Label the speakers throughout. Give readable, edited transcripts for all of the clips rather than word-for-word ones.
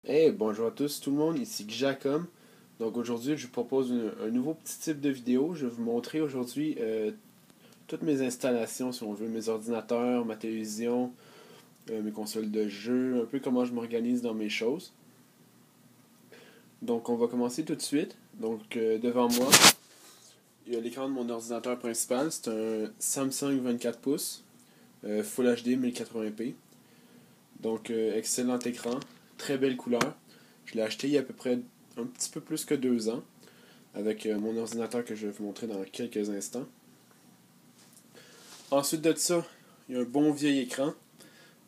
Speaker 1: Hey, bonjour à tous tout le monde, ici Jacob. Donc aujourd'hui, je vous propose un nouveau petit type de vidéo. Je vais vous montrer aujourd'hui toutes mes installations, si on veut, mes ordinateurs, ma télévision, mes consoles de jeu, un peu comment je m'organise dans mes choses. Donc on va commencer tout de suite. Donc devant moi, il y a l'écran de mon ordinateur principal. C'est un Samsung 24 pouces, Full HD 1080p. Donc excellent écran, très belle couleur. Je l'ai acheté il y a à peu près un petit peu plus que 2 ans avec mon ordinateur que je vais vous montrer dans quelques instants. Ensuite de ça, il y a un bon vieil écran.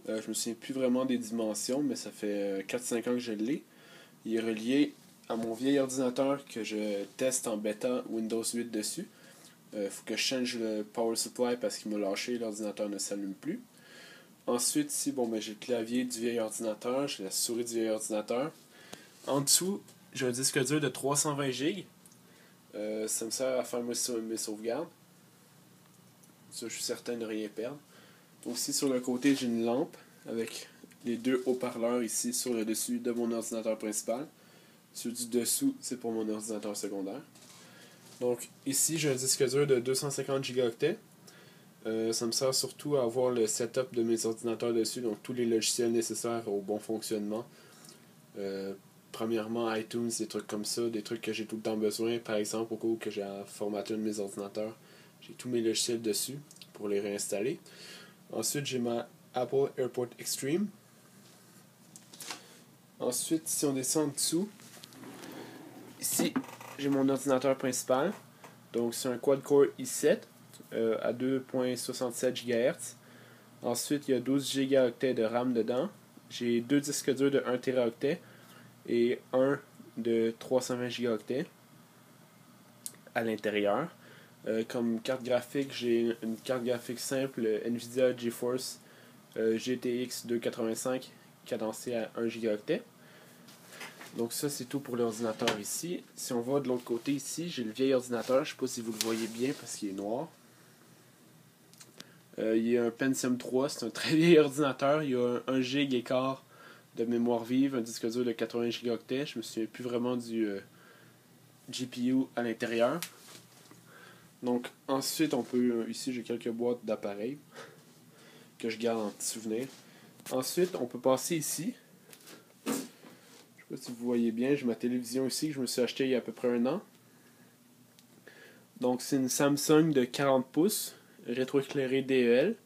Speaker 1: Je me souviens plus vraiment des dimensions, mais ça fait 4-5 ans que je l'ai. Il est relié à mon vieil ordinateur que je teste en bêta Windows 8 dessus. Il faut que je change le power supply parce qu'il m'a lâché, l'ordinateur ne s'allume plus. Ensuite, ici, j'ai le clavier du vieil ordinateur, j'ai la souris du vieil ordinateur. En dessous, j'ai un disque dur de 320 Go. Ça me sert à faire mes sauvegardes. Ça, je suis certain de ne rien perdre. Aussi, sur le côté, j'ai une lampe avec les deux haut-parleurs ici sur le dessus de mon ordinateur principal. Ceux du dessous, c'est pour mon ordinateur secondaire. Donc, ici, j'ai un disque dur de 250 gigaoctets. Ça me sert surtout à avoir le setup de mes ordinateurs dessus, donc tous les logiciels nécessaires au bon fonctionnement. Premièrement, iTunes, des trucs comme ça, des trucs que j'ai tout le temps besoin. Par exemple, au cas où j'ai formaté un de mes ordinateurs, j'ai tous mes logiciels dessus pour les réinstaller. Ensuite, j'ai ma Apple AirPort Extreme. Ensuite, si on descend en dessous, ici, j'ai mon ordinateur principal. Donc, c'est un quad-core i7 à 2.67 GHz. Ensuite, il y a 12 Go de RAM dedans. J'ai deux disques durs de 1 Teraoctet et un de 320 Go à l'intérieur. Comme carte graphique, j'ai une carte graphique simple Nvidia GeForce GTX 285 cadencée à 1 Go. Donc ça, c'est tout pour l'ordinateur ici. Si on va de l'autre côté ici, j'ai le vieil ordinateur. Je ne sais pas si vous le voyez bien parce qu'il est noir. Il y a un Pentium 3, c'est un très vieil ordinateur. Il y a 1 Go et quart de mémoire vive, un disque dur de 80 Go. Je me souviens plus vraiment du GPU à l'intérieur. Donc ensuite, on peut ici j'ai quelques boîtes d'appareils que je garde en petit souvenir. Ensuite, on peut passer ici. Je ne sais pas si vous voyez bien, j'ai ma télévision ici que je me suis acheté il y a à peu près 1 an. Donc c'est une Samsung de 40 pouces, rétroéclairée DEL,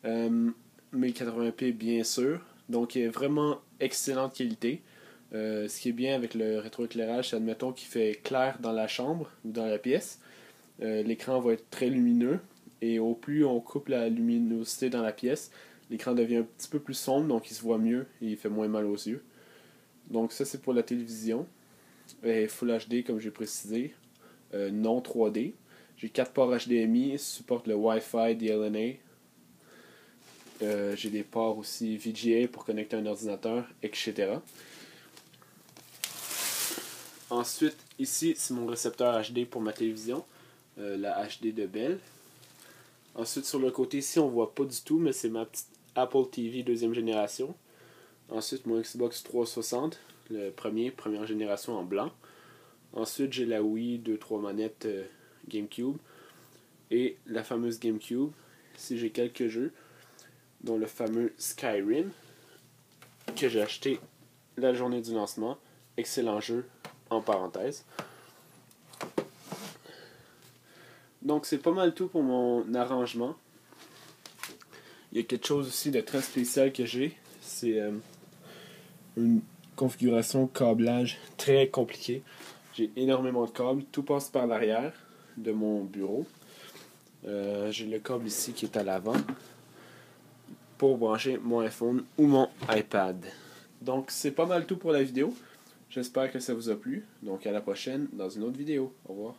Speaker 1: 1080p bien sûr. Donc il est vraiment excellente qualité. Ce qui est bien avec le rétroéclairage, c'est admettons qu'il fait clair dans la chambre ou dans la pièce. L'écran va être très lumineux et au plus on coupe la luminosité dans la pièce, l'écran devient un petit peu plus sombre, donc il se voit mieux et il fait moins mal aux yeux. Donc ça c'est pour la télévision. Full HD comme j'ai précisé, non 3D. J'ai 4 ports HDMI, supporte le Wi-Fi, DLNA. J'ai des ports aussi VGA pour connecter un ordinateur, etc. Ensuite, ici, c'est mon récepteur HD pour ma télévision, la HD de Bell. Ensuite, sur le côté ici, on voit pas du tout, mais c'est ma petite Apple TV deuxième génération. Ensuite, mon Xbox 360, le première génération en blanc. Ensuite, j'ai la Wii, 2-3 manettes GameCube. Et la fameuse GameCube. Ici, j'ai quelques jeux, dont le fameux Skyrim, que j'ai acheté la journée du lancement. Excellent jeu, en parenthèse. Donc c'est pas mal tout pour mon arrangement. Il y a quelque chose aussi de très spécial que j'ai. C'est une configuration câblage très compliquée. J'ai énormément de câbles. Tout passe par l'arrière de mon bureau. J'ai le câble ici qui est à l'avant pour brancher mon iPhone ou mon iPad. Donc c'est pas mal tout pour la vidéo. J'espère que ça vous a plu. Donc à la prochaine dans une autre vidéo. Au revoir.